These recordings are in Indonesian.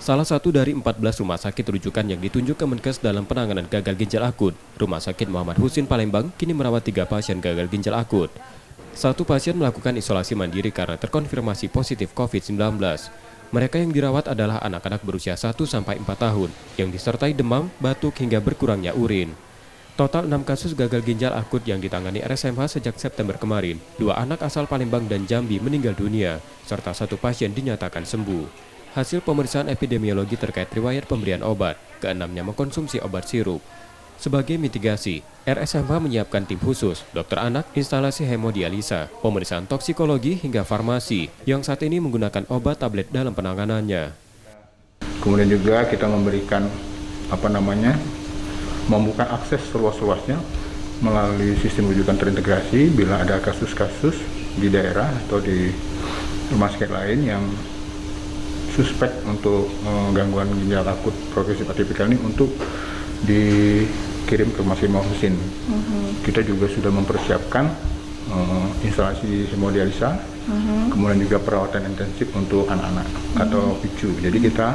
Salah satu dari 14 rumah sakit rujukan yang ditunjuk Kemenkes dalam penanganan gagal ginjal akut, Rumah Sakit Muhammad Husin Palembang kini merawat 3 pasien gagal ginjal akut. Satu pasien melakukan isolasi mandiri karena terkonfirmasi positif COVID-19. Mereka yang dirawat adalah anak-anak berusia 1-4 tahun yang disertai demam, batuk hingga berkurangnya urin. Total 6 kasus gagal ginjal akut yang ditangani RSMH sejak September kemarin. 2 anak asal Palembang dan Jambi meninggal dunia, serta 1 pasien dinyatakan sembuh. Hasil pemeriksaan epidemiologi terkait riwayat pemberian obat, keenamnya mengkonsumsi obat sirup. Sebagai mitigasi, RSMH menyiapkan tim khusus, dokter anak, instalasi hemodialisa, pemeriksaan toksikologi hingga farmasi, yang saat ini menggunakan obat tablet dalam penanganannya. Kemudian juga kita memberikan membuka akses seluas-luasnya melalui sistem rujukan terintegrasi bila ada kasus-kasus di daerah atau di rumah sakit lain yang suspek untuk gangguan ginjal akut progresif atipikal ini untuk dikirim ke Rumah Sakit Muhammad Husin. Kita juga sudah mempersiapkan instalasi hemodialisa, kemudian juga perawatan intensif untuk anak-anak atau PICU. Jadi kita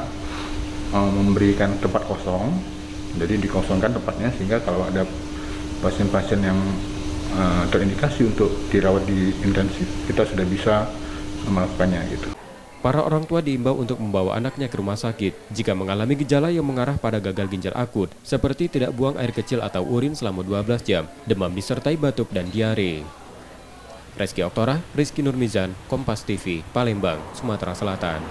memberikan tempat kosong, jadi dikosongkan tempatnya sehingga kalau ada pasien-pasien yang terindikasi untuk dirawat di intensif, kita sudah bisa melakukannya gitu. Para orang tua diimbau untuk membawa anaknya ke rumah sakit jika mengalami gejala yang mengarah pada gagal ginjal akut, seperti tidak buang air kecil atau urin selama 12 jam, demam disertai batuk dan diare. Reski Oktora, Rizky Nurmizan, Kompas TV, Palembang, Sumatera Selatan.